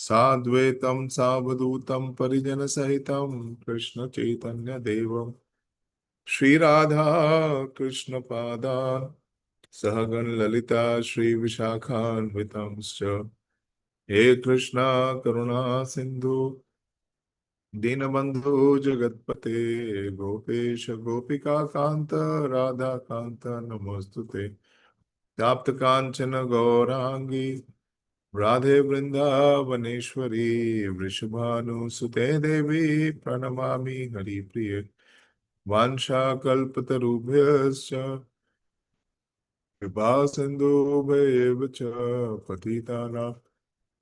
साद्वैतं सावधूतं परिजनसहितं कृष्णचैतन्यदेवं श्रीराधा कृष्णपादान् सहगण ललिता श्रीविशाखान्वितंश्च हे कृष्णा करुणा सिन्धु दीनबन्धु जगत्पते गोपेश गोपिका कान्त राधा कान्त नमोस्तुते तप्त कांचन गौरांगी राधे वृंदावनेश्वरी वृषभानुसुते देवी प्रणमामि हरिप्रिये वाञ्छाकल्पतरुभ्यश्च कृपा सिन्धुभ्येव च पतितानां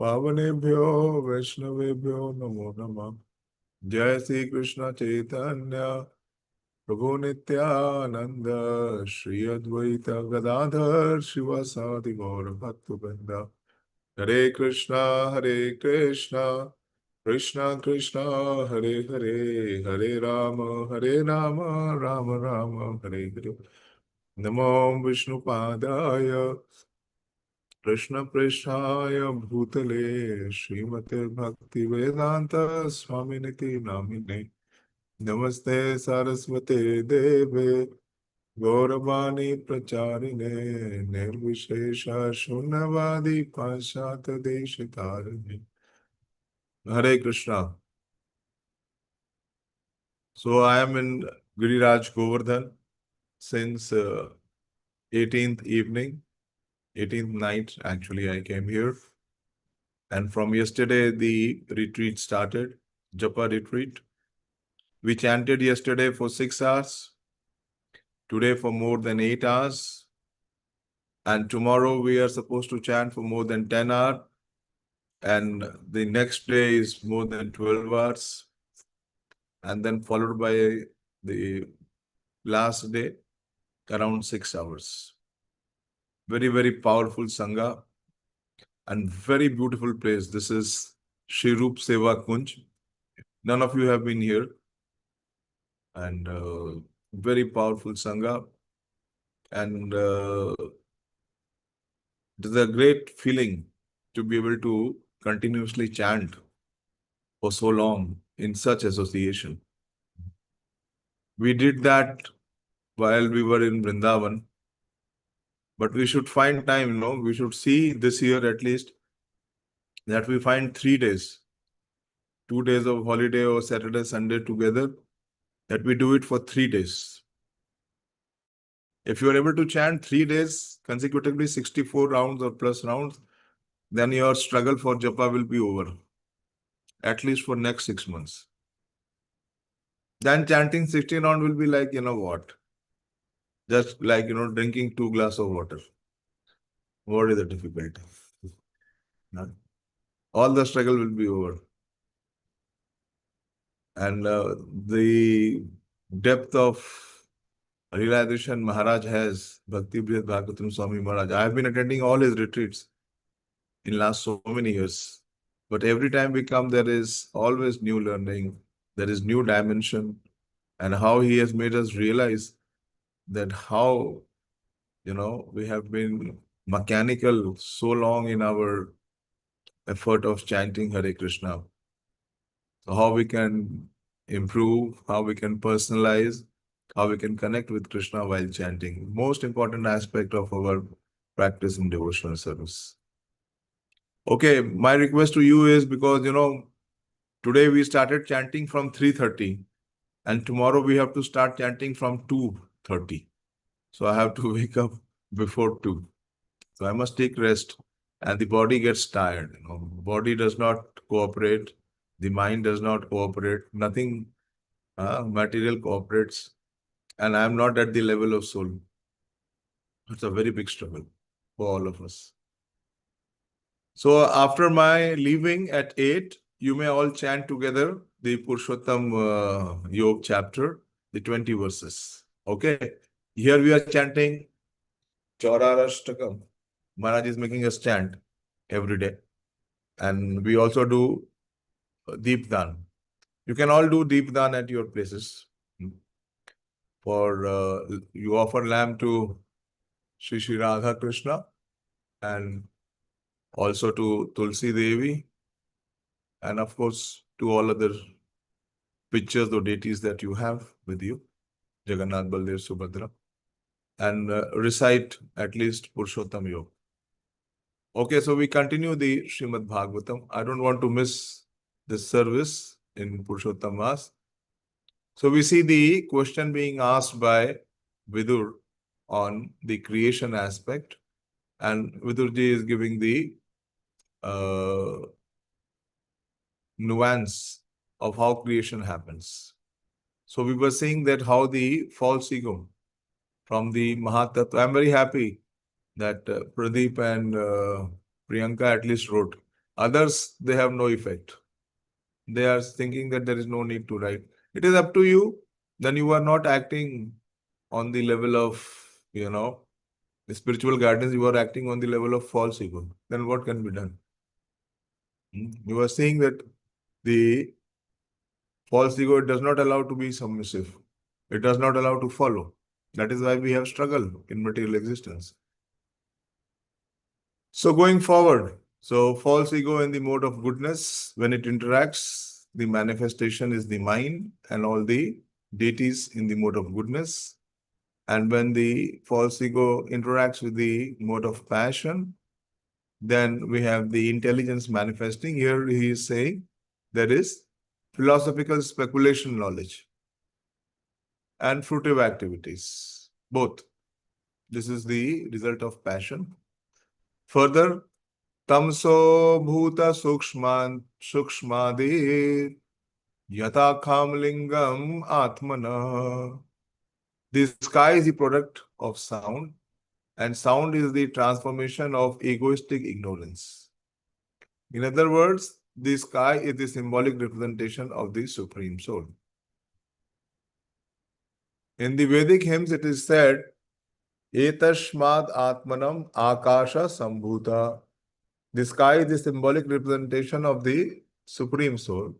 पावनेभ्यो वैष्णवेभ्यो नमो नमः। जय श्री कृष्ण चैतन्य प्रभु नित्यानंद श्री अद्वैत गदाधर शिवासादि गौर भक्तवृंद हरे कृष्णा कृष्णा कृष्णा हरे हरे हरे राम राम राम हरे हरे। नमो विष्णुपादाय कृष्ण पृष्ठाय भूतले श्रीमते भक्ति वेदांत स्वामिनिति नामिने नमस्ते सरस्वते देवे गौरवाणी प्रचारिणे निर्विशेष शून्यवादी पाश्चात्य देश तारिणे। हरे Krishna. So I am in Giriraj Govardhan since 18th evening, 18th night actually I came here, and from yesterday the retreat started, Japa retreat. We chanted yesterday for 6 hours, today for more than 8 hours, and tomorrow we are supposed to chant for more than 10 hours, and the next day is more than 12 hours, and then followed by the last day around 6 hours. Very, very powerful Sangha and very beautiful place. This is Shri Roop Seva Kunj. None of you have been here, and very powerful Sangha, and it is a great feeling to be able to continuously chant for so long in such association. We did that while we were in Vrindavan, but we should find time, we should see this year at least that we find 3 days, 2 days of holiday or Saturday, Sunday together, that we do it for 3 days. If you are able to chant 3 days consecutively, 64 rounds or plus rounds, then your struggle for japa will be over, at least for next 6 months. Then chanting 16 rounds will be like, what? Just like, drinking 2 glasses of water. What is the difficulty? None. All the struggle will be over. And the depth of realization Maharaj has, Bhakti Bhagavatam Swami Maharaj. I have been attending all his retreats in last so many years. But every time we come, there is always new learning. There is new dimension. And how he has made us realize that how, we have been mechanical so long in our effort of chanting Hare Krishna. So how we can improve, how we can personalize, how we can connect with Krishna while chanting. Most important aspect of our practice in devotional service. Okay, my request to you is, because, today we started chanting from 3:30 and tomorrow we have to start chanting from 2:30. So I have to wake up before 2. So I must take rest, and the body gets tired. Body does not cooperate. The mind does not cooperate. Nothing material cooperates. And I'm not at the level of soul. It's a very big struggle for all of us. So after my leaving at 8, you may all chant together the Purushottam Yoga chapter, the 20 verses. Okay? Here we are chanting Chaurarashtakam. Maharaj is making a stand every day. And we also do Deepdan. You can all do Deepdan at your places. For you offer lamb to Shri Radha Krishna and also to Tulsi Devi and of course to all other pictures or deities that you have with you, Jagannath, Baldev, Subhadra, and recite at least Purushottam Yoga. Okay, so we continue the Srimad Bhagavatam. I don't want to miss this service in Purushottam Mas. So we see the question being asked by Vidur on the creation aspect, and Vidurji is giving the uh, nuance of how creation happens. So we were saying that how the false ego from the Mahatattva. I'm very happy that Pradeep and Priyanka at least wrote. Others, they have no effect. They are thinking that there is no need to write. It is up to you. Then you are not acting on the level of, the spiritual guidance. You are acting on the level of false ego. Then what can be done? You are saying that the false ego does not allow to be submissive. It does not allow to follow. That is why we have struggle in material existence. So going forward, so false ego in the mode of goodness, when it interacts, the manifestation is the mind and all the deities in the mode of goodness. And when the false ego interacts with the mode of passion, then we have the intelligence manifesting. Here he is saying there is philosophical speculation knowledge and fruitive activities, both. This is the result of passion. Further, tamso bhuta sukshmadir yata lingam atmana. The sky is the product of sound, and sound is the transformation of egoistic ignorance. In other words, the sky is the symbolic representation of the Supreme Soul. In the Vedic hymns, it is said, Etashmad Atmanam Akasha Sambhuta. The sky is the symbolic representation of the Supreme Soul.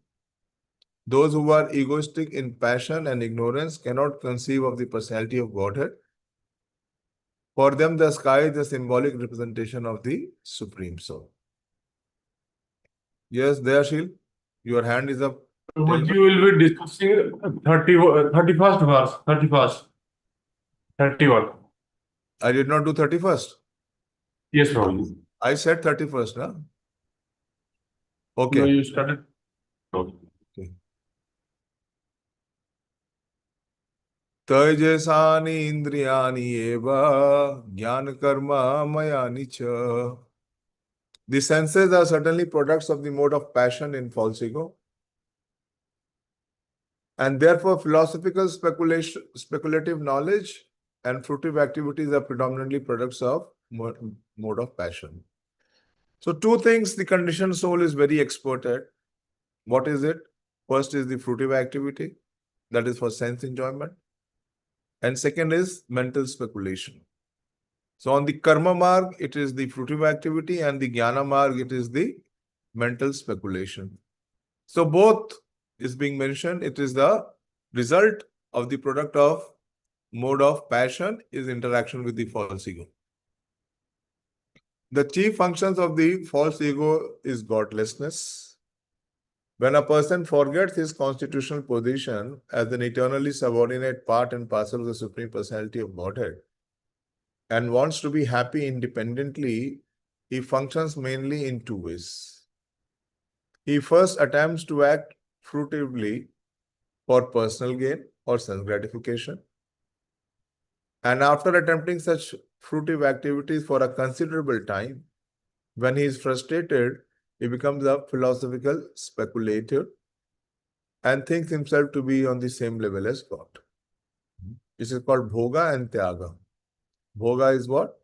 Those who are egoistic in passion and ignorance cannot conceive of the personality of Godhead. For them, the sky is the symbolic representation of the Supreme Soul. Yes, Dayashil, your hand is up. But you will be discussing 31st verse, 31st, 31. I did not do 31st. Yes, Prabhuji. I said 31st, na? Okay. No, you started. Okay. Tejasani indriyani eva jnana karma mayani cha. The senses are certainly products of the mode of passion in false ego. And therefore, philosophical speculative knowledge and fruitive activities are predominantly products of mode of passion. So two things the conditioned soul is very expert at. What is it? First is the fruitive activity, that is for sense enjoyment. And second is mental speculation. So on the karma marg, it is the fruitive activity, and the jnana marg, it is the mental speculation. So both is being mentioned. It is the result of the product of mode of passion is interaction with the false ego. The chief functions of the false ego is godlessness. When a person forgets his constitutional position as an eternally subordinate part and parcel of the Supreme Personality of Godhead and wants to be happy independently, he functions mainly in two ways. He first attempts to act fruitively for personal gain or sense gratification. And after attempting such fruitive activities for a considerable time, when he is frustrated, he becomes a philosophical speculator and thinks himself to be on the same level as God. This is called bhoga and tyaga. Bhoga is what?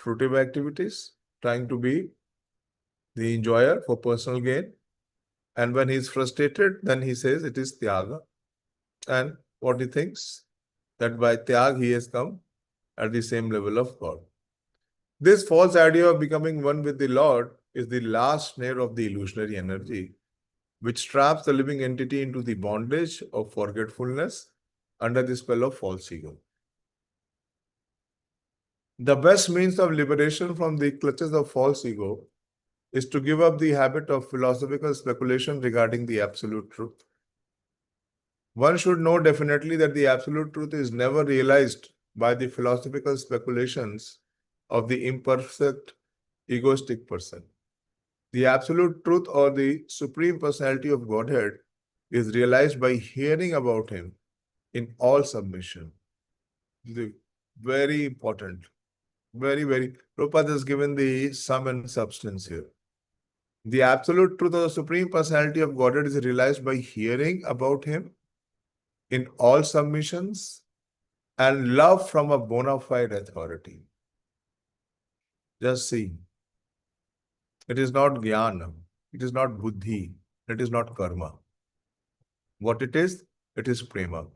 Fruitive activities, trying to be the enjoyer for personal gain. And when he is frustrated, then he says it is tyaga. And what he thinks? That by tyag he has come at the same level of God. This false idea of becoming one with the Lord is the last snare of the illusionary energy, which traps the living entity into the bondage of forgetfulness under the spell of false ego. The best means of liberation from the clutches of false ego is to give up the habit of philosophical speculation regarding the absolute truth. One should know definitely that the absolute truth is never realized by the philosophical speculations of the imperfect, egoistic person. The absolute truth or the supreme personality of Godhead is realized by hearing about him in all submission. The very important, very. Prabhupada has given the sum and substance here. The absolute truth of the supreme personality of Godhead is realized by hearing about him in all submissions and love from a bona fide authority. Just see, it is not jnana, it is not buddhi, it is not karma. What it is prema.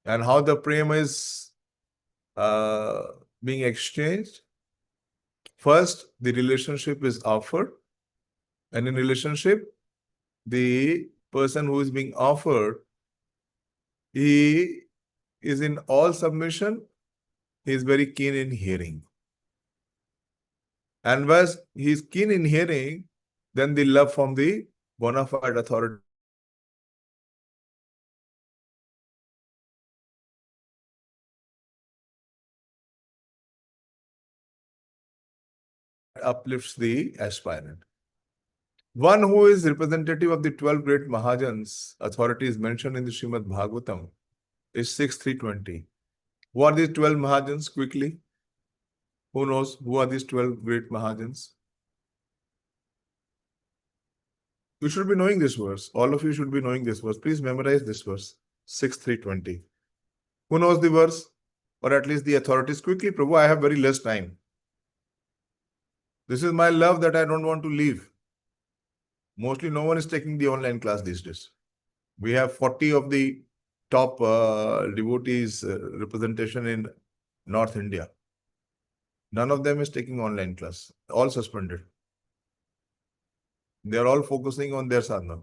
And how the prema is uh, being exchanged? First, the relationship is offered, and in relationship, the person who is being offered, he is in all submission, he is very keen in hearing. And once he is keen in hearing, then the love from the bona fide authority uplifts the aspirant. One who is representative of the 12 great Mahajans, authority is mentioned in the Srimad Bhagavatam, is 6320. Who are these 12 Mahajans? Quickly. Who knows who are these 12 great Mahajans? You should be knowing this verse. All of you should be knowing this verse. Please memorize this verse, 6320. Who knows the verse? Or at least the authorities? Quickly, Prabhu, I have very less time. This is my love that I don't want to leave. Mostly no one is taking the online class these days. We have 40 of the top devotees representation in North India. None of them is taking online class. All suspended. They are all focusing on their sadhana.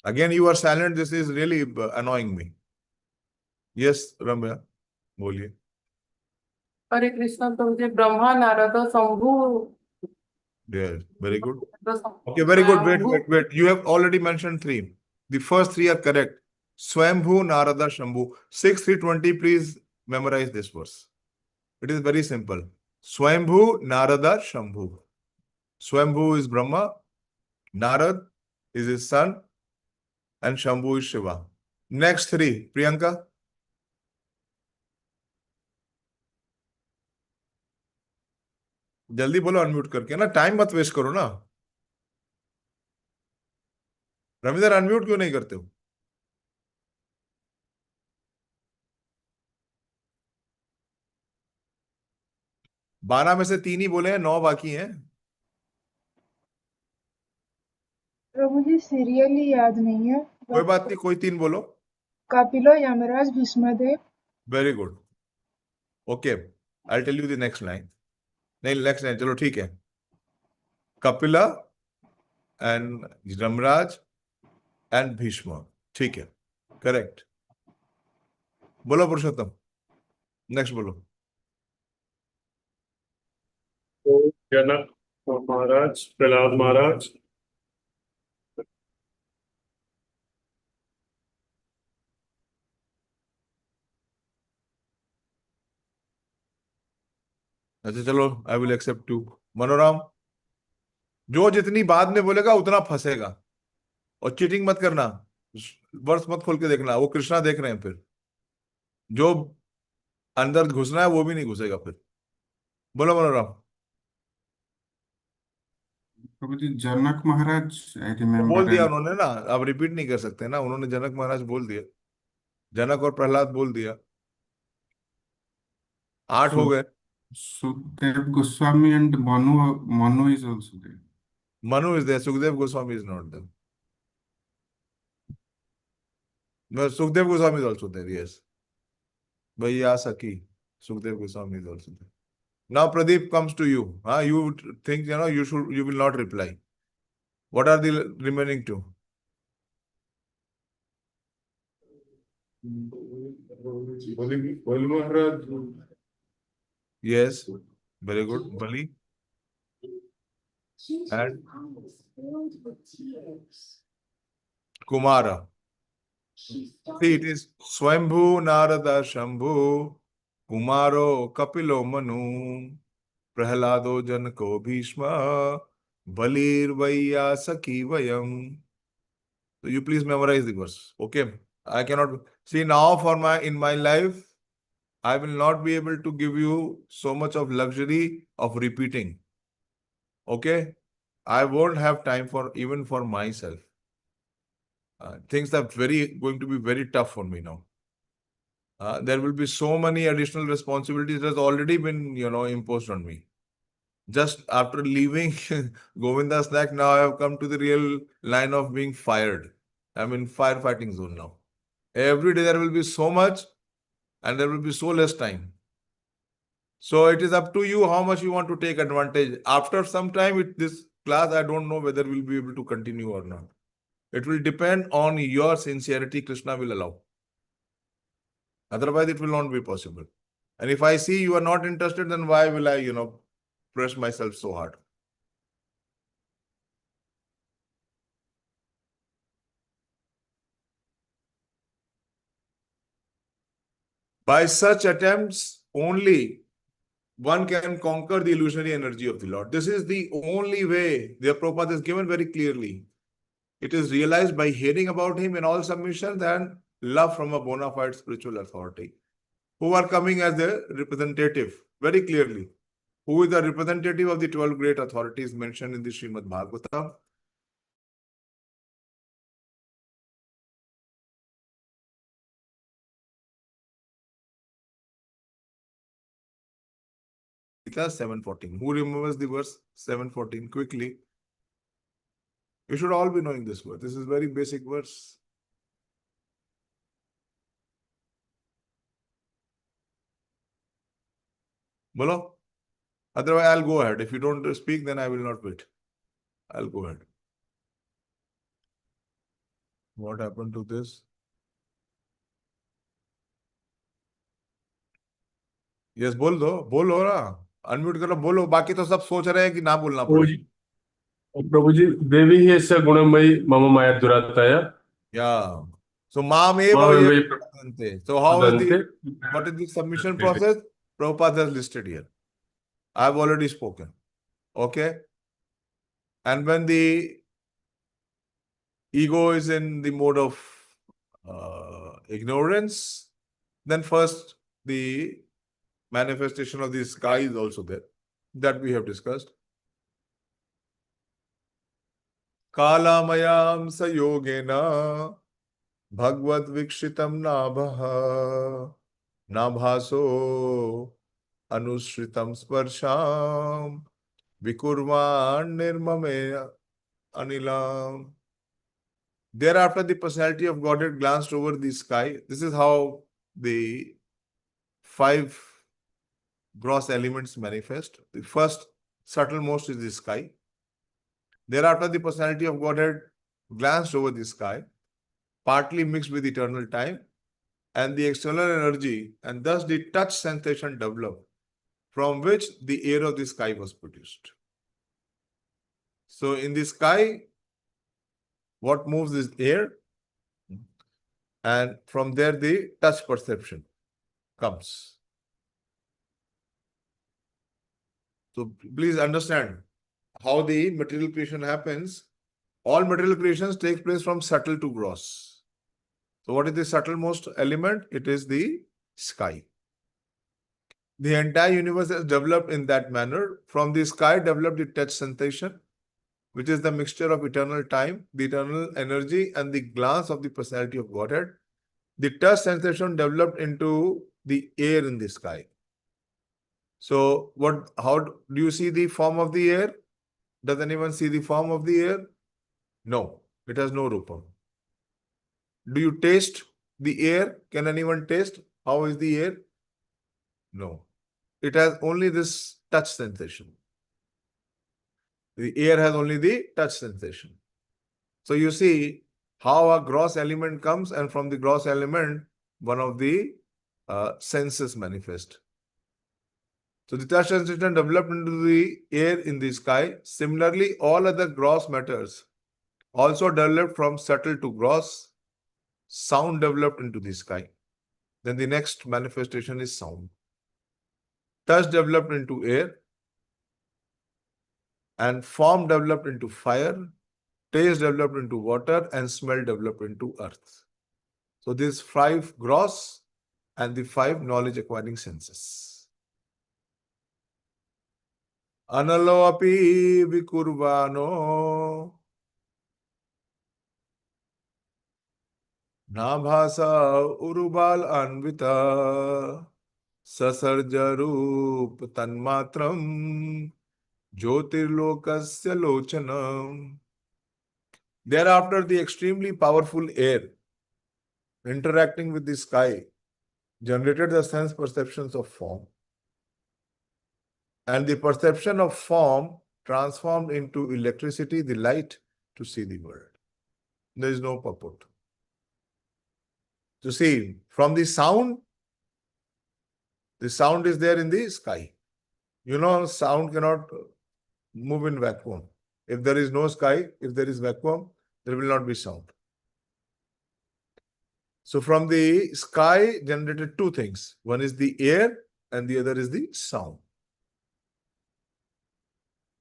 Again, you are silent. This is really annoying me. Yes, Ramya, boliye. Hare Krishna Prabhu Brahma Narad Shambhu Yes, very good. तो Okay, very good. स्वयंभू Wait. You have already mentioned three. The first three are correct. Swambhu, Narada, Shambhu. 6320, please memorize this verse. It is very simple. Swambhu, Narada, Shambhu. Swambhu is Brahma, Narad is his son, and Shambhu is Shiva. Next three, Priyanka. जल्दी बोलो unmute करके ना time मत waste करो ना Ravinder unmute क्यों नहीं करते हो 12 में से 3 ही बोले हैं 9 बाकी हैं प्रभु जी सीरियल ही याद नहीं है कोई बात नहीं कोई 3 बोलो कपिलो Yamraj Bhishmadev very good okay I tell you the next line नहीं नेक्स्ट लाइन चलो ठीक है कपिला एंड यमराज एंड भीष्म ठीक है करेक्ट बोलो पुरुषोत्तम नेक्स्ट बोलो जनक महाराज, प्रहलाद महाराज, अच्छा चलो I will accept to Manoram जो जितनी बाद में बोलेगा उतना फंसेगा और चीटिंग मत करना वर्ष मत खोल के देखना वो कृष्णा देख रहे हैं फिर जो अंदर घुसना है वो भी नहीं घुसेगा फिर बोलो मनोराम प्रभु जी जनक महाराज आई वो रिमेम्बर बोल दिया उन्होंने ना अब रिपीट नहीं कर सकते ना उन्होंने जनक महाराज बोल दिया जनक और प्रहलाद बोल दिया 8 हो गए Sukhdev Goswami and Manu is also there Manu is there Sukhdev Goswami is not there Sukhdev Goswami is also there yes भैया सखी Sukhdev Goswami is also there now Pradeep comes to you you think you will not reply what are the remaining two Holy Maharaj, yes Very good. Bali. And Kumara. See, it is Swambhu Narada Shambhu, Kumaro Kapilo Manu, Prahlado Janako Bhishma, Balir Vaya Saki Vayam. So you please memorize the verse. Okay. I cannot see now in my life, I will not be able to give you so much of luxury of repeating. Okay. I won't have time for even for myself. Things are going to be very tough for me now. There will be so many additional responsibilities that has already been, imposed on me. Just after leaving Govinda Snack, now I have come to the real line of being fired. I'm in firefighting zone now. Every day there will be so much and there will be so less time. So it is up to you how much you want to take advantage. After some time with this class, I don't know whether we'll be able to continue or not. It will depend on your sincerity, Krishna will allow. Otherwise, it will not be possible. And if I see you are not interested, then why will I, press myself so hard? By such attempts, only one can conquer the illusionary energy of the Lord. This is the only way. The Prabhupada is given very clearly. It is realized by hearing about him in all submissions and love from a bona fide spiritual authority, who are coming as a representative, very clearly. Who is the representative of the 12 great authorities mentioned in the Srimad Bhagavatam? Gita 7:14. Who remembers the verse 7:14 quickly? You should all be knowing this verse. This is very basic verse. Bolo? Otherwise, I'll go ahead. If you don't speak, then I will not wait. I'll go ahead. What happened to this? Yes, बोलो ना unmute करो बोलो बाकी तो सब सोच रहे हैं कि ना बोलना पड़े प्रभु जी देवी ही ऐसा गुणमयी मम माया दुराताय yeah so मामेव मामेव प्रपद्यन्ते. So what is the submission process? Prabhupada has listed here. I have already spoken. Okay, and when the ego is in the mode of ignorance, then first the manifestation of the sky is also there, that we have discussed. Kalamayam sayogena bhagavad vikshitam nabha nabhaso anusritam sparsham vikurvan nirmame anilam. Thereafter, the personality of Godhead glanced over the sky. This is how the 5 gross elements manifest. The first subtlemost is the sky. Thereafter, the personality of Godhead glanced over the sky, partly mixed with eternal time, and the external energy, and thus the touch sensation developed, from which the air of the sky was produced. So in the sky, what moves is air, and from there the touch perception comes. So please understand how the material creation happens. All material creations take place from subtle to gross. So what is the subtlemost element? It is the sky. The entire universe has developed in that manner. From the sky developed the touch sensation, which is the mixture of eternal time, the eternal energy, and the glance of the personality of Godhead. The touch sensation developed into the air in the sky. So how do you see the form of the air? Does anyone see the form of the air? No, it has no rupa. Do you taste the air? Can anyone taste? How is the air? No. It has only this touch sensation. The air has only the touch sensation. So you see how a gross element comes, and from the gross element, one of the senses manifest. So the touch sensation developed into the air in the sky. Similarly, all other gross matters also developed from subtle to gross. Sound developed into the sky. Then the next manifestation is sound. Touch developed into air, and form developed into fire, taste developed into water, and smell developed into earth. So these 5 gross and the 5 knowledge acquiring senses. Analo api vikurvano nabhasa urubal anvita sasarja roop tanmatram jyotirlokasya lochanam. Thereafter, the extremely powerful air interacting with the sky generated the sense perceptions of form. And the perception of form transformed into electricity, the light, to see the world. There is no purport. So see, from the sound is there in the sky. You know, sound cannot move in vacuum. If there is no sky, if there is vacuum, there will not be sound. So from the sky generated 2 things. One is the air and the other is the sound.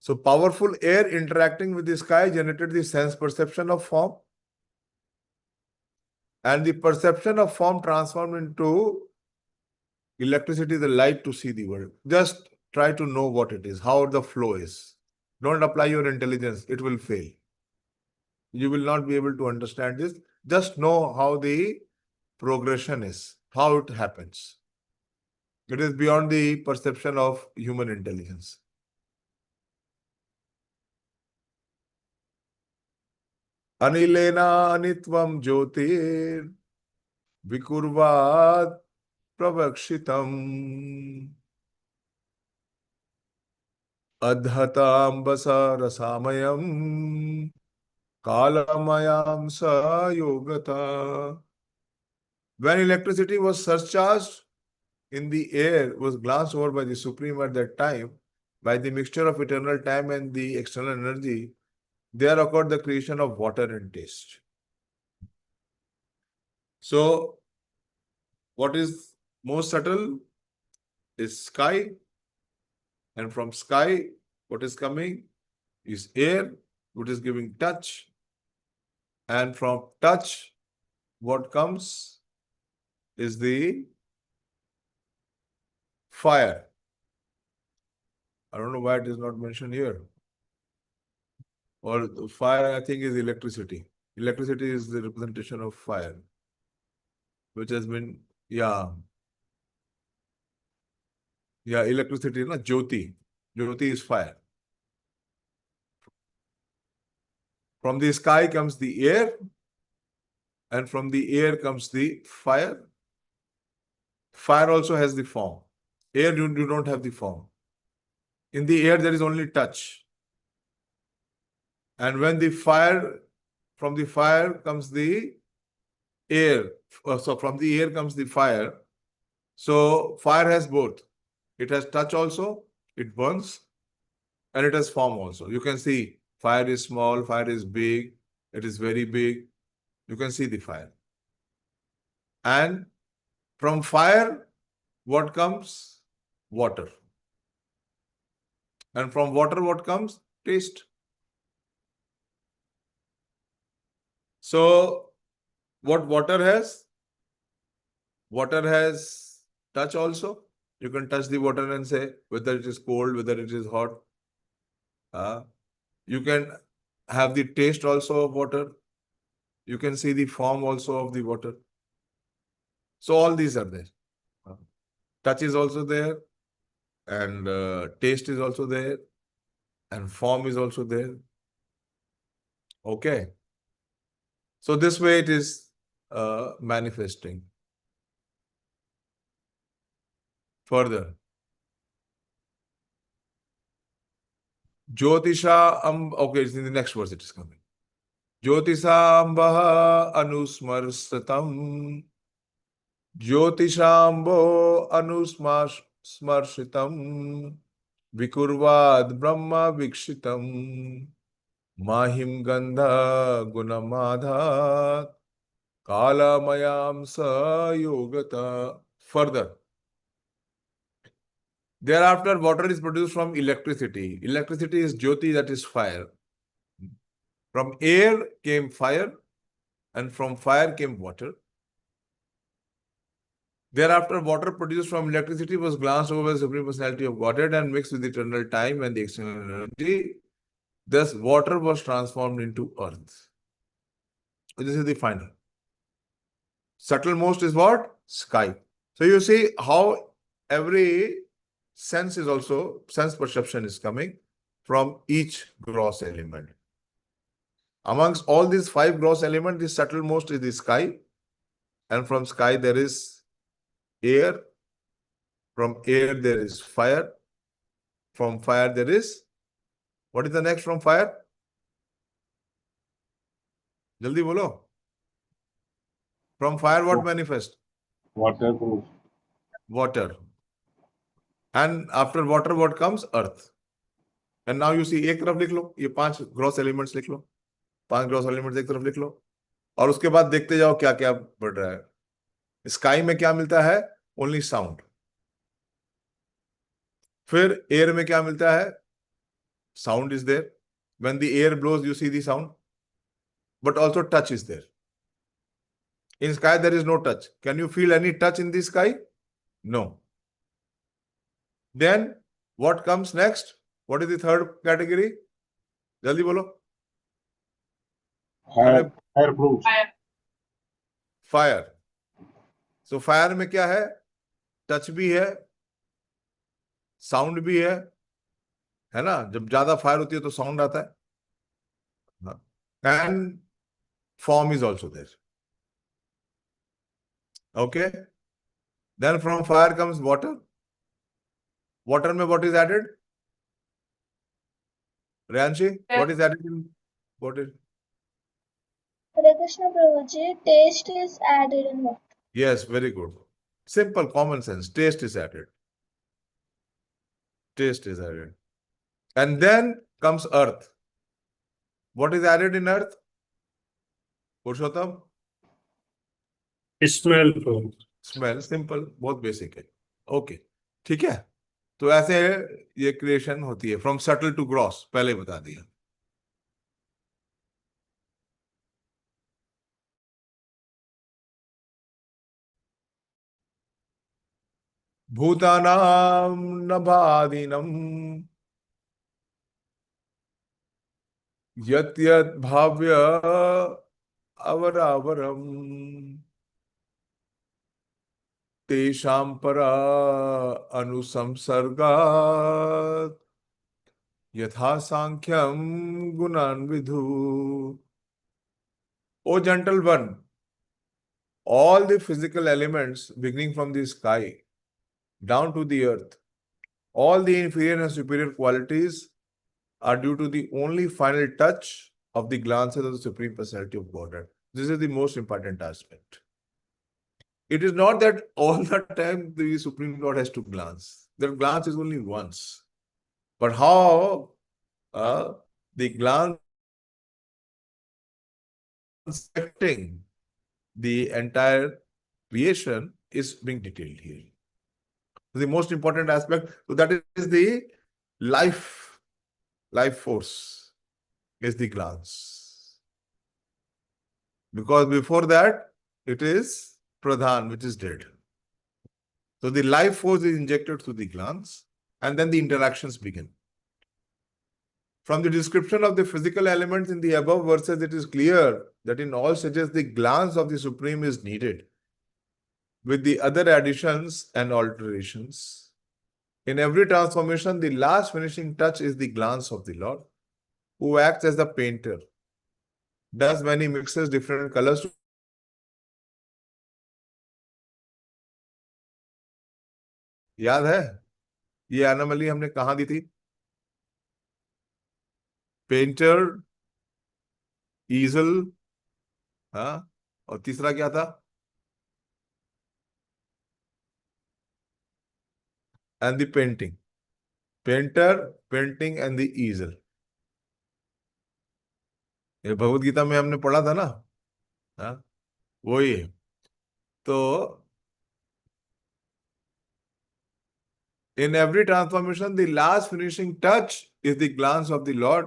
So powerful air interacting with the sky generated the sense perception of form. And the perception of form transformed into electricity, the light, to see the world. Just try to know what it is, how the flow is. Don't apply your intelligence, it will fail. You will not be able to understand this. Just know how the progression is, how it happens. It is beyond the perception of human intelligence. Anilena anitvam jyotir vikurvat pravakshitam adhatambasa rasamayam kalamayam sa yogata. When electricity was surcharged in the air, was glanced over by the Supreme at that time, by the mixture of eternal time and the external energy, there occurred the creation of water and taste. So, what is most subtle is sky, and from sky, what is coming is air, what is giving touch, and from touch, what comes is the fire. I don't know why it is not mentioned here. Or the fire, I think, is electricity. Electricity is the representation of fire, which has been, electricity, na Jyoti. Jyoti is fire. From the sky comes the air, and from the air comes the fire. Fire also has the form. Air, you don't have the form. In the air, there is only touch. And when the fire, from the fire comes the air. So from the air comes the fire. So fire has both. It has touch also, it burns, and it has form also. You can see fire is small, fire is big, it is very big. You can see the fire. And from fire, what comes? Water. And from water, what comes? Taste. So, what water has? Water has touch also. You can touch the water and say whether it is cold, whether it is hot. You can have the taste also of water. You can see the form also of the water. So all these are there. Touch is also there, and taste is also there, and form is also there. Okay. So this way it is manifesting. Further. Jyotisha okay, it's in the next verse it is coming. Jyotishambaha anusmarsatam Jyotishambo स्मर्शितम विकुर्वाद ब्रह्म वीक्षितम माहिम गंध गुणमाधात कालमयाम स योगता. Further, thereafter, water is produced from electricity. Electricity is jyoti, that is fire. From air came fire, and from fire came water. Thereafter, water produced from electricity was glanced over by the Supreme Personality of Godhead and mixed with eternal time and the external energy. Thus, water was transformed into earth. This is the final. Subtlemost is what? Sky. So you see how every sense is also, sense perception is coming from each gross element. Amongst all these five gross elements, the subtlemost is the sky. And from sky there is air. From air there is fire. From fire there is, what is the next from fire? Jaldi bolo. From fire what manifest? Waterproof. Water. And after water what comes? Earth. And now you see, एक तरफ लिख लो, ये 5 gross elements लिख लो, 5 gross elements एक तरफ लिख लो, और उसके बाद देखते जाओ क्या क्या बढ़ रहा है. स्काई में क्या मिलता है? Only sound. फिर एयर में क्या मिलता है? Sound is there. When the air blows, you see the sound. But also touch is there. In sky, there is no touch. Can you feel any touch in the sky? No. Then, what comes next? What is the third category? Jaldi bolo. Fireproof. Fire. So, fire में क्या है? Touch भी है, sound भी है ना? जब ज्यादा फायर होती है तो साउंड आता है. And form is also there. Okay. Then from fire comes water. Water में what is added? Rianshi, what is added in water? Hare Krishna Prabhuji, taste is added in water. Yes, very good. Simple, common sense. Taste is added. Taste is added. And then comes earth. What is added in earth? Purushottam? Smell. Smell. Simple. बहुत basic है. Okay. ठीक है. तो ऐसे ये creation होती है. From subtle to gross. पहले बता दिया. भूतानां नभादीनम् यत् यत् भाव्य अवरावरम् तेषां परा अनुसंसर्गात् यथा सांख्यम गुणान Vidhu. O gentle one, all the physical elements beginning from the sky down to the earth, all the inferior and superior qualities are due to the only final touch of the glances of the Supreme Personality of Godhead. This is the most important aspect. It is not that all the time the Supreme Lord has to glance. That glance is only once. But how the glance affecting the entire creation is being detailed here. The most important aspect, so that is the life force is the glance. Because before that, it is Pradhan, which is dead. So the life force is injected through the glance, and then the interactions begin. From the description of the physical elements in the above verses, it is clear that in all stages the glance of the Supreme is needed, with the other additions and alterations. In every transformation, the last finishing touch is the glance of the Lord, who acts as the painter. Thus, when he mixes different colors, याद है ये anomaly हमने कहाँ दी थी? Painter, ईजल, हाँ, और तीसरा क्या था? and the painting. Painter, painting and the easel. ये भगवत गीता में हमने पढ़ा था ना, हाँ, वही है. तो in every transformation, the last finishing touch is the glance of the Lord,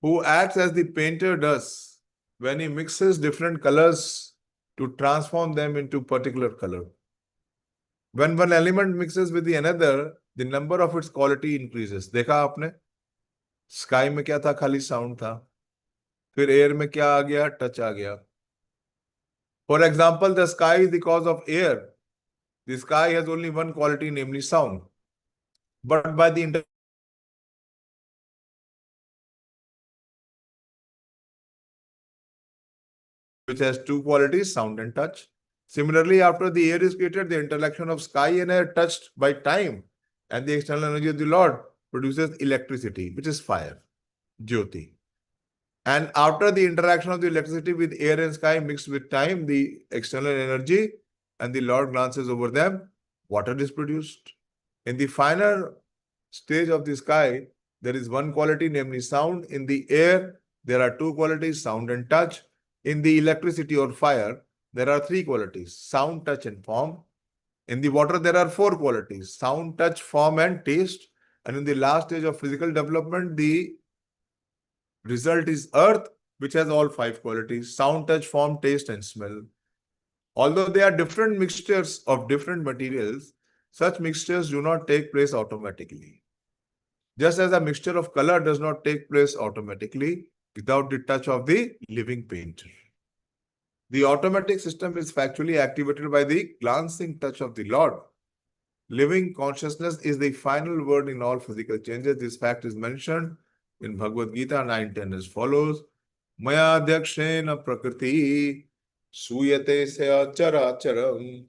who acts as the painter does when he mixes different colors to transform them into particular color. When one element mixes with the another, the number of its quality increases. देखा आपने? Sky में क्या था? खाली sound था. फिर air में क्या आ गया? टच आ गया. For example, the sky is the cause of air. The sky has only one quality, namely sound. But by the which has two qualities, sound and touch. Similarly, after the air is created, the interaction of sky and air touched by time and the external energy of the Lord produces electricity, which is fire, Jyoti. And after the interaction of the electricity with air and sky mixed with time, the external energy, and the Lord glances over them, water is produced. In the final stage of the sky, there is one quality, namely sound. In the air, there are two qualities, sound and touch. In the electricity or fire, there are three qualities, sound, touch, and form. In the water, there are four qualities, sound, touch, form, and taste. And in the last stage of physical development, the result is earth, which has all five qualities, sound, touch, form, taste, and smell. Although they are different mixtures of different materials, such mixtures do not take place automatically. Just as a mixture of color does not take place automatically without the touch of the living painter. The automatic system is factually activated by the glancing touch of the Lord. Living consciousness is the final word in all physical changes. This fact is mentioned in Bhagavad Gita 9:10 as follows. Maya Dyakshena Prakriti Suyate Se Acharacharam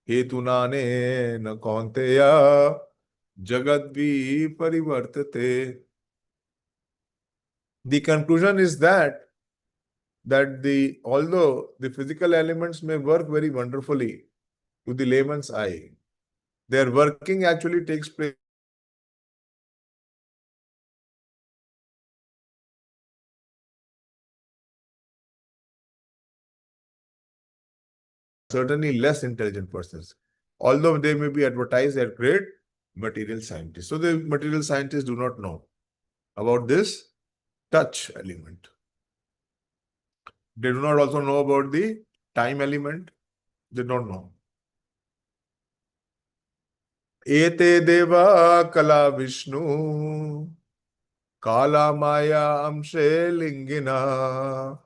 Hetunane Na Kaunteya Jagadvi Parivartate. The conclusion is that although the physical elements may work very wonderfully to the layman's eye, their working actually takes place certainly less intelligent persons, although they may be advertised as great material scientists. So the material scientists do not know about this touch element. They do not also know about the time element. They don't know. Ete deva kala Vishnu kala maya amshe lingina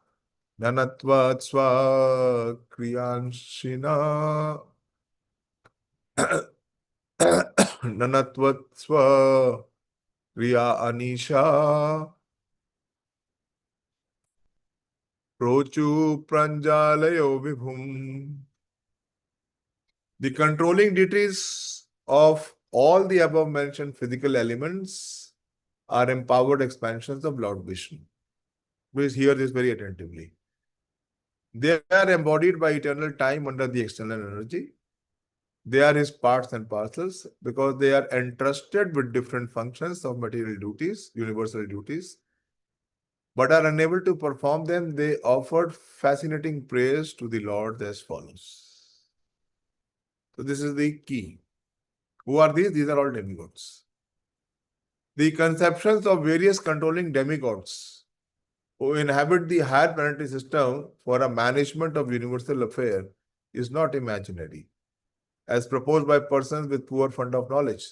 nanatvat swa kriyanshina nanatvat swa kriya anisha prochu pranjalayo vibhum. The controlling deities of all the above mentioned physical elements are empowered expansions of Lord Vishnu. Please hear this very attentively. They are embodied by eternal time under the external energy. They are his parts and parcels because they are entrusted with different functions of material duties, universal duties, but are unable to perform them. They offered fascinating praise to the Lord as follows. So this is the key. Who are these? These are all demigods. The conceptions of various controlling demigods who inhabit the higher planetary system for a management of universal affair is not imaginary, as proposed by persons with poor fund of knowledge.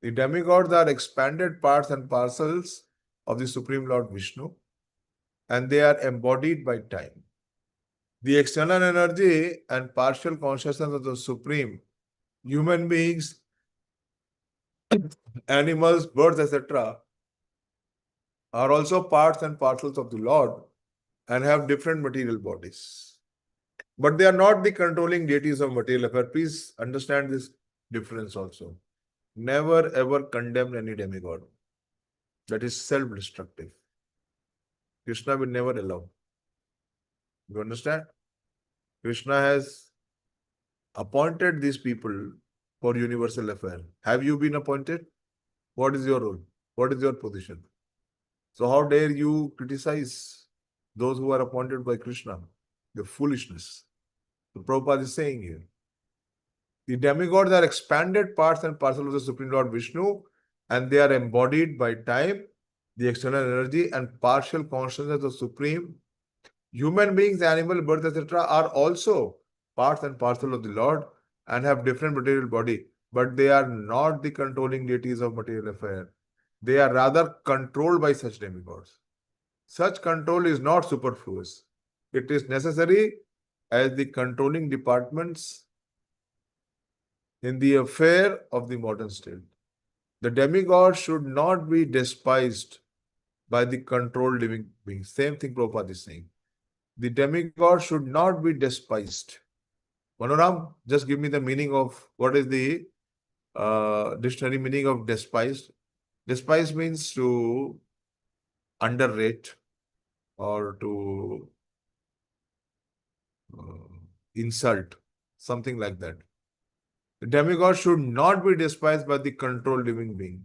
The demigods are expanded parts and parcels of the Supreme Lord Vishnu, and they are embodied by time. The external energy and partial consciousness of the Supreme, human beings, animals, birds, etc., are also parts and parcels of the Lord and have different material bodies. But they are not the controlling deities of material affair. Please understand this difference also. Never ever condemn any demigod. That is self-destructive. Krishna will never allow. You understand? Krishna has appointed these people for universal affair? Have you been appointed? What is your role? What is your position? So how dare you criticize those who are appointed by Krishna? The foolishness. The Prabhupada is saying here. The demigods are expanded parts and parcels of the Supreme Lord Vishnu, and they are embodied by time, the external energy, and partial consciousness of the Supreme. Human beings, animal, birds, etc. are also parts and parcel of the Lord and have different material body, but they are not the controlling deities of material affair. They are rather controlled by such demigods. Such control is not superfluous. It is necessary as the controlling departments in the affair of the modern state. The demigod should not be despised by the controlled living beings. Same thing Prabhupada is saying. The demigod should not be despised. Manoram, just give me the meaning of what is the dictionary meaning of despised. Despise means to underrate or to insult, something like that. The demigod should not be despised by the controlled living being.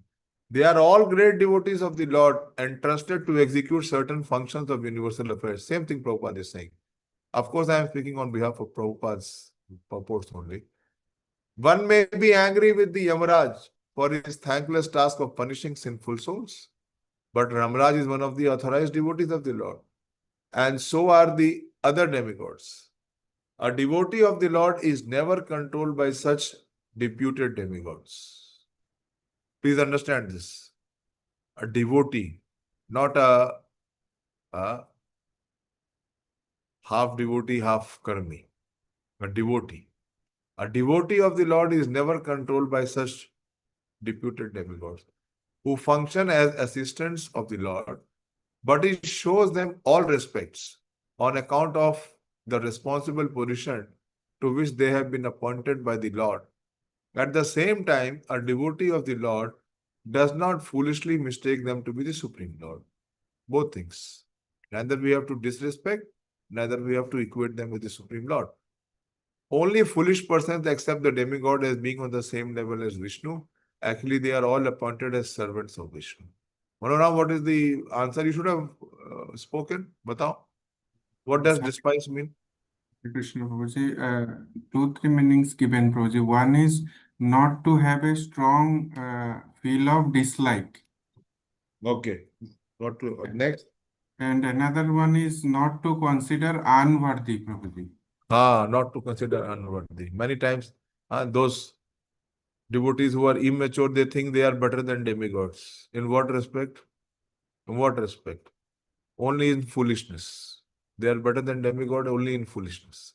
They are all great devotees of the Lord, entrusted to execute certain functions of universal affairs. Same thing Prabhupada is saying. Of course, I am speaking on behalf of Prabhupada's purports only. One may be angry with the Yamaraj for his thankless task of punishing sinful souls. But Yamaraj is one of the authorized devotees of the Lord. And so are the other demigods. A devotee of the Lord is never controlled by such deputed demigods. Please understand this. A devotee, not a half devotee, half karmi. A devotee. A devotee of the Lord is never controlled by such deputed demigods who function as assistants of the Lord, but he shows them all respects on account of the responsible position to which they have been appointed by the Lord. At the same time, a devotee of the Lord does not foolishly mistake them to be the Supreme Lord. Both things. Neither we have to disrespect, neither we have to equate them with the Supreme Lord. Only foolish persons accept the demigod as being on the same level as Vishnu. Actually, they are all appointed as servants of Vishnu. Manoram, what is the answer you should have spoken? Batao. What does despise mean? Krishna Prabhuji, 2, 3 meanings given, Prabhuji. One is not to have a strong feel of dislike. Okay. Not to, next. And another one is not to consider unworthy, Prabhuji. Not to consider unworthy. Many times, those devotees who are immature, they think they are better than demigods. In what respect? In what respect? Only in foolishness. They are better than demigod only in foolishness.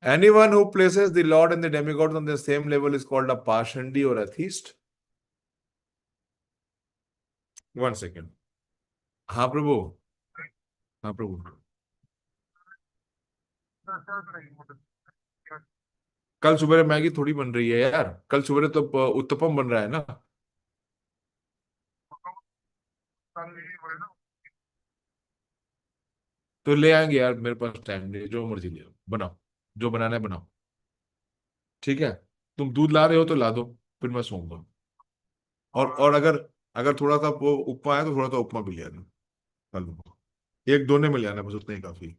Anyone who places the Lord and the demigods on the same level is called a Pashandi or atheist. 1 second. हाँ प्रभु. हाँ प्रभु. कल सुबह Maggi थोड़ी बन रही है यार. कल सुबह तो उत्तपम बन रहा है ना. तो ले आएंगे यार, मेरे पास टाइम नहीं, जो मर्जी ले आओ, बनाओ, जो बनाना है बनाओ. ठीक है, तुम दूध ला रहे हो तो ला दो, फिर मैं सोऊंगा. और अगर अगर थोड़ा सा वो उपमा है तो थोड़ा सा उपमा भी ले आना. कल एक दोने में ले आना, बस उतना ही काफी.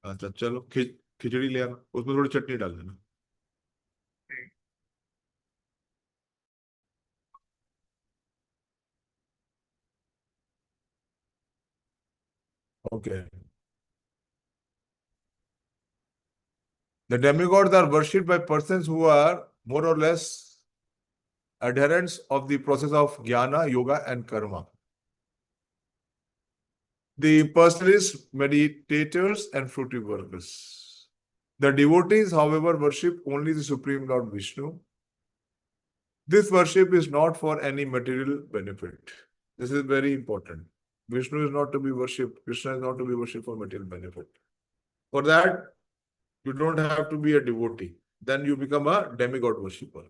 अच्छा चलो, खिचड़ी ले आना, उसमें थोड़ी चटनी डाल देना. Okay. The demigods are worshipped by persons who are more or less adherents of the process of jnana, yoga, and karma. The personalists, meditators, and fruitive workers. The devotees, however, worship only the Supreme Lord Vishnu. This worship is not for any material benefit. This is very important. Vishnu is not to be worshipped. Krishna is not to be worshipped for material benefit. For that, you don't have to be a devotee. Then you become a demigod worshipper.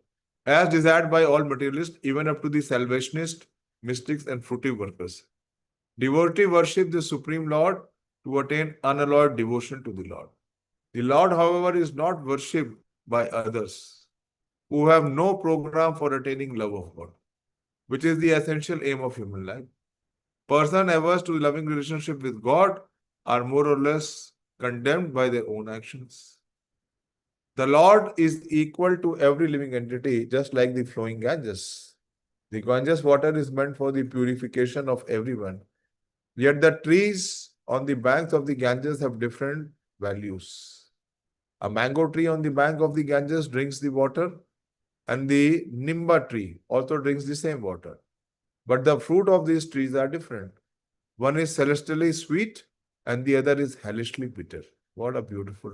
As desired by all materialists, even up to the salvationists, mystics, and fruitive workers. Devotee worship the Supreme Lord to attain unalloyed devotion to the Lord. The Lord, however, is not worshipped by others who have no program for attaining love of God, which is the essential aim of human life. Person averse to loving relationship with God are more or less condemned by their own actions. The Lord is equal to every living entity, just like the flowing Ganges. The Ganges water is meant for the purification of everyone. Yet the trees on the banks of the Ganges have different values. A mango tree on the bank of the Ganges drinks the water, and the Nimba tree also drinks the same water. But the fruit of these trees are different. One is celestially sweet and the other is hellishly bitter. What a beautiful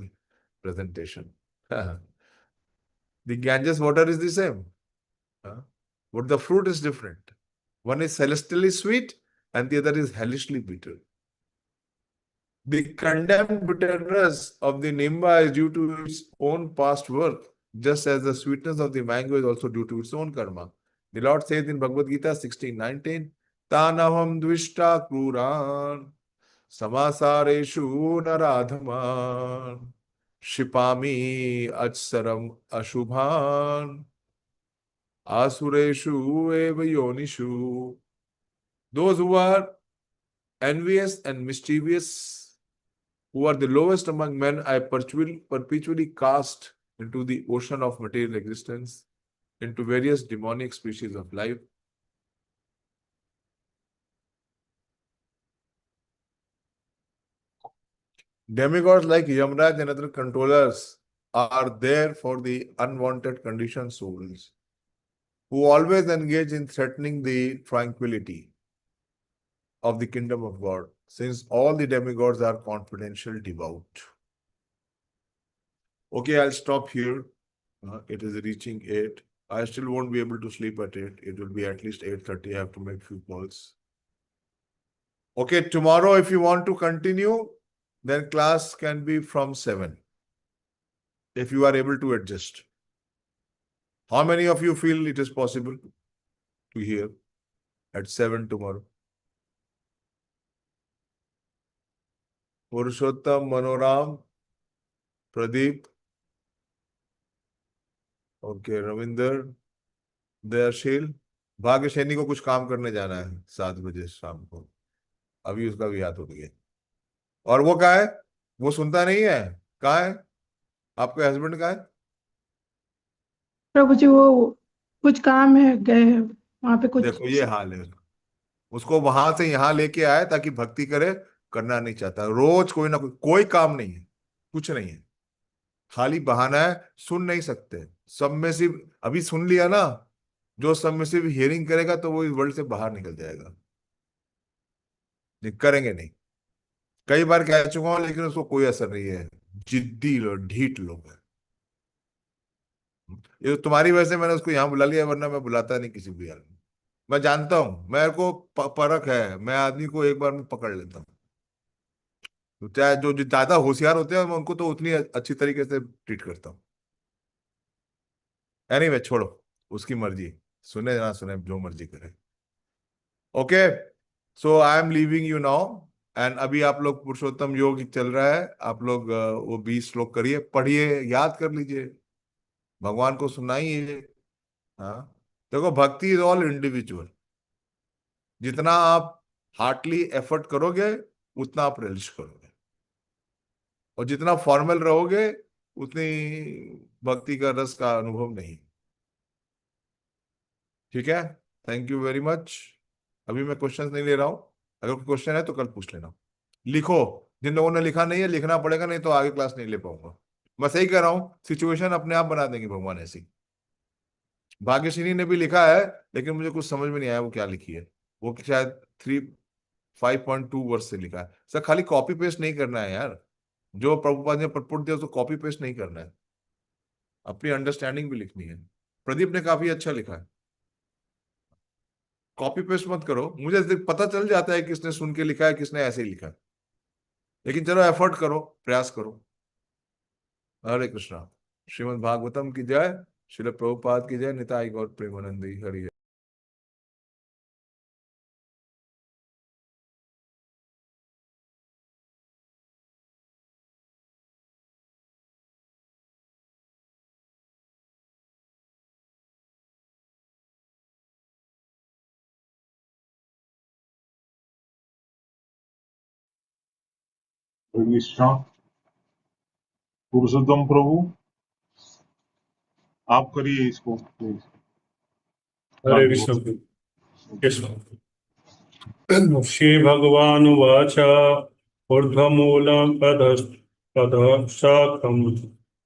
presentation. The Ganges water is the same, but the fruit is different. One is celestially sweet and the other is hellishly bitter. The condemned bitterness of the Nimba is due to its own past work, just as the sweetness of the mango is also due to its own karma. The Lord says in Bhagavad Gita 16:19, Tanaham dvishta kruran समासारेषु नराधमान क्षिपामि अच्सरम अशुभान asureshu eva yonishu. Those who are envious and mischievous, who are the lowest among men, I perpetually cast into the ocean of material existence, into various demonic species of life. Demigods like Yamraj and other controllers are there for the unwanted conditioned souls who always engage in threatening the tranquility of the kingdom of God, since all the demigods are confidential devout. Okay, I'll stop here. It is reaching 8. I still won't be able to sleep at 8. It will be at least 8:30. I have to make few calls. Okay, tomorrow if you want to continue, then class can be from 7. If you are able to adjust. How many of you feel it is possible to hear at 7 tomorrow? Purushottam, Manoram, Pradeep, okay, Ravinder, दयाशील, भाग्यशैनी को कुछ काम करने जाना है 7 बजे शाम को, अभी उसका भी याद हो गया। और वो कहाँ है? वो सुनता नहीं है। कहाँ है आपके हस्बैंड? कहाँ है? प्रभु जी वो कुछ काम है गए हैं वहां पे कुछ। देखो ये हाल है, उसको वहां से यहाँ लेके आए ताकि भक्ति करे, करना नहीं चाहता। रोज कोई ना कोई काम नहीं है, कुछ नहीं है, खाली बहाना है। सुन नहीं सकते। सब में सिर्फ अभी सुन लिया ना, जो सब में सिर्फ हियरिंग करेगा तो वो इस वर्ल्ड से बाहर निकल जाएगा। ये करेंगे नहीं। कई बार कह चुका हूं लेकिन उसको कोई असर नहीं है। जिद्दी लोग, ढीठ लोग हैं। ये तो तुम्हारी वजह से मैंने उसको यहाँ बुला लिया, वरना मैं बुलाता नहीं किसी भी हाल में। मैं जानता हूं, मेरे को परख है, मैं आदमी को एक बार में पकड़ लेता हूँ। तो चाहे जो जो ज्यादा होशियार होते हैं मैं उनको तो उतनी अच्छी तरीके से ट्रीट करता हूँ। एनीवे छोड़ो, उसकी मर्जी, सुने ना सुने जो मर्जी करे। Okay, so I am leaving you now. And अभी आप लोग पुरुषोत्तम योग चल रहा है, आप लोग वो 20 श्लोक करिए, पढ़िए, याद कर लीजिए, भगवान को सुनाइए। हाँ, देखो भक्ति इज ऑल इंडिविजुअल। जितना आप हार्टली एफर्ट करोगे उतना आप रिलिश करोगे, और जितना फॉर्मल रहोगे उतनी भक्ति का रस का अनुभव नहीं। ठीक है, थैंक यू वेरी मच। अभी मैं क्वेश्चंस नहीं ले रहा हूं, अगर कोई क्वेश्चन है तो कल पूछ लेना। लिखो, जिन लोगों ने लिखा नहीं है लिखना पड़ेगा, नहीं तो आगे क्लास नहीं ले पाऊंगा। मैं सही कह रहा हूं, सिचुएशन अपने आप बना देंगे भगवान ऐसी। भाग्यश्री ने भी लिखा है लेकिन मुझे कुछ समझ में नहीं आया वो क्या लिखी है। वो शायद 5.2 वर्ष से लिखा है। सर खाली कॉपी पेस्ट नहीं करना है यार, जो प्रभुपाद ने पटपुट दिया उसको कॉपी पेस्ट नहीं करना है, अपनी अंडरस्टैंडिंग भी लिखनी है। प्रदीप ने काफी अच्छा लिखा है, कॉपी पेस्ट मत करो। मुझे पता चल जाता है किसने सुन के लिखा है, किसने ऐसे ही लिखा है, लेकिन चलो एफर्ट करो, प्रयास करो। हरे कृष्णा। श्रीमद् भागवतम की जय, श्रील प्रभुपाद की जय, निताई गौर प्रेमानंदी हरि। हरे कृष्णा। पुरुषोत्तम प्रभु, आप करिए इसको प्लीज। हरे कृष्ण। कृष्ण। श्रीभगवानुवाच ऊर्ध्वमूलम् अधःशाखम्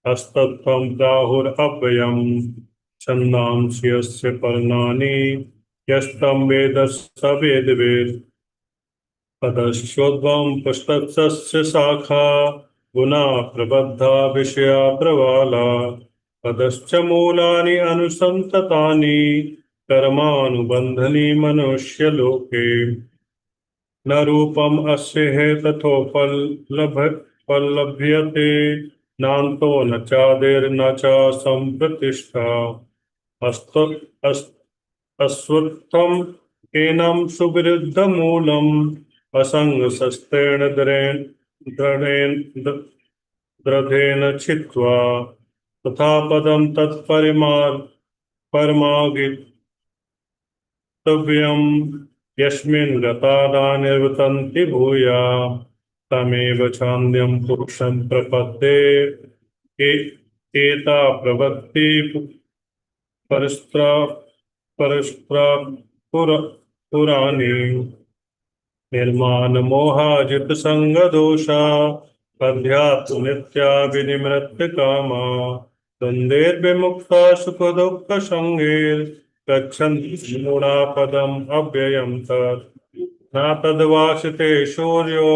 हस्तत्वं प्राहुरव्ययम् छन्दांसि यस्य पर्णानि यस्तं वेद स वेदवित् अधश्चोर्ध्वं पुस्तकस्य शाखा गुणा प्रबद्धा विषया प्रवाला अधश्च मूलानि अनुसन्ततानि कर्मानुबन्धनि मनुष्यलोके न रूपम् अस्य हेतथोपलभ्यते नान्तो न चादिर्न च सम्प्रतिष्ठा अस्त अस्- अस्वस्थं केनं सुविरुद्धमूलम् असङ्गशस्त्रेण दृढेन दृढेन छित्त्वा तथा पदं तत्परमागितव्यं यस्मिन् गतादा निवर्तन्ति भूया तमेव चान्यं पुरुषं प्रपद्ये एता प्रवृत्ति परस्त्रा परस्त्रा पुराणी निर्माणमोहाजितसङ्गदोषा अध्यात्मनित्या विनिमृत्यकामा द्वन्द्वैर्विमुक्ता सुखदुःखसङ्गैर्गच्छन्ति मूढापदम् अव्ययम् तत् न तद्वासिते सूर्यो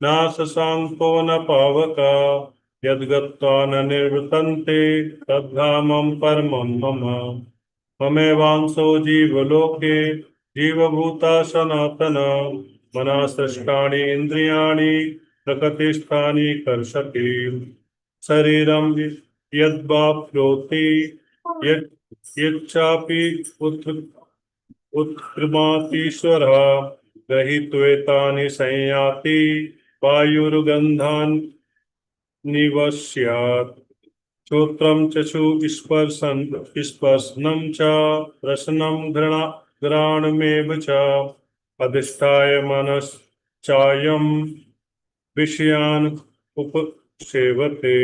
न शशाङ्को न पावका यद्गत्वा न निवर्तन्ते तद्धामं परमं मम ममेवांसो जीवलोके जीवभूता सनातना मना सृष्टानि इन्द्रियाणि प्रकृतिस्थानि कर्षति शरीरं यद्वाप्नोति यच् यच्चापि उत्क्रमातीश्वरः गृहीत्वेतानि संयाति वायुर्गन्धान् निवस्यात् श्रोत्रं स्पर्शनं च रसनं घ्राणमेव च अधिष्ठाय मनश्चायं विषयान् उपसेवते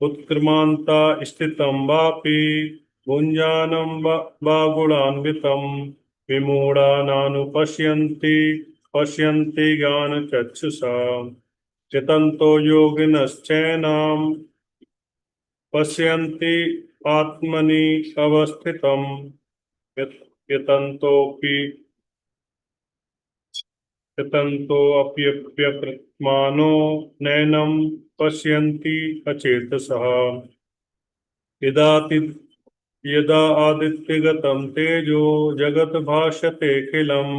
उत्क्रमान्ता स्थितं वापि भुञ्जानं वा गुणान्वितं विमूढा पश्यन्ति ज्ञानचक्षुषा यतन्तो योगिनश्चैनां पश्यन्ति आत्मनि अवस्थितं यतन्तोऽपि यतन्तोऽप्यकृत्मानो नैनं पश्यन्ति अचेतसः यदाति यदा आदित्यगतं तेजो जगत् भासतेऽखिलं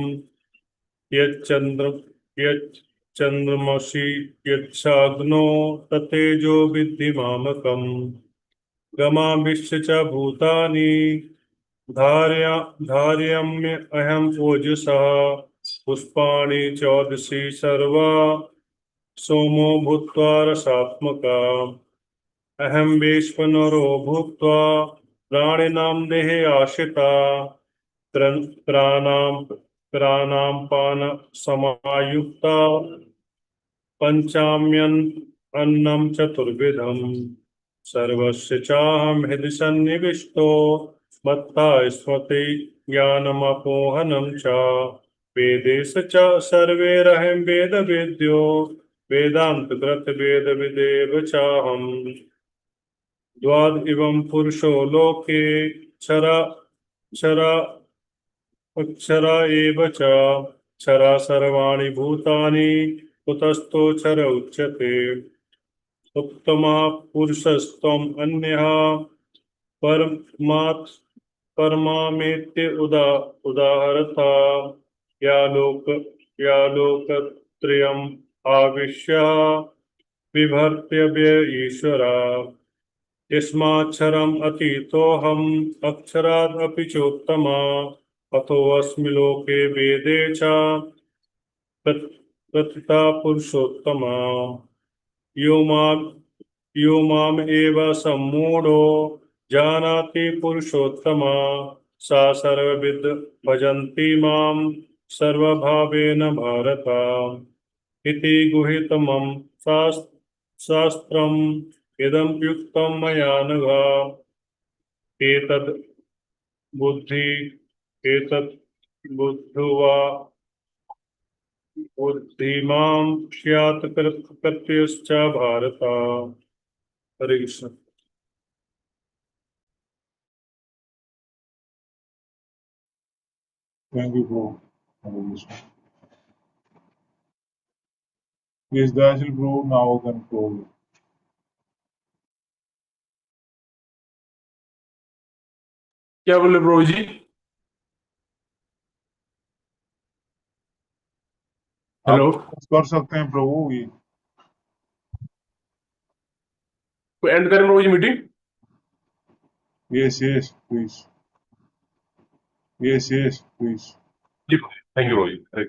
यच्चन्द्रमसि यच्छाग्नो ततेजो विद्धि मामकम् गमाविश्य च भूतानि धारयाम्य अहम् ओजसः पुष्पाणि चौदशि सर्वा सोमो भूत्वा रसात्मका अहं वैश्वानरो भूत्वा प्राणिनां देहे आश्रिता प्राणापान समायुक्ता पञ्चाम्यन्नं चतुर्विधम् सर्वस्य चाहं हृदि सन्निविष्टो मत्ता स्मृति ज्ञानमपोहनं च वेदेश च सर्वैरहं वेदवेद्यो वेदान्तकृत वेदविदेव चाहम् द्वाद इवं पुरुषो लोके क्षरा क्षरा अक्षरा एव च क्षरा सर्वाणि भूतानि कुतस्थो क्षर उच्यते उत्तमा पुरुषस्त्वम् अन्यः परमात् परमामेत्य उदाहरता या लोकत्रयम् आविश्य बिभर्त्य व्यय ईश्वरा यस्माक्षरम् अतीतोऽहम् अक्षरादपि चोत्तमा अथोऽस्मि लोके वेदे च प्रतिता पुरुषोत्तमा यो माम् एव सम्मूढो जानाति पुरुषोत्तमा सा सर्वविद् भजन्ति माम् सर्वभावेन भारत इति गुहितमं शास्त्रम् इदमुक्तं मया नघ एतद् बुद्धि एतत् बुद्ध्वा बुद्धिमां स्यात् प्रत्ययश्च भारत। हरे Krishna. Thank you, bro. Hare Krishna. Yes, Dashil, bro. Now control. क्या बोले प्रभु जी? आप हेलो, कर सकते हैं प्रभु ये। एंड करें Prabhu ji meeting? Yes, yes, please. Yes, yes, please. जी, thank you Prabhu ji. Hare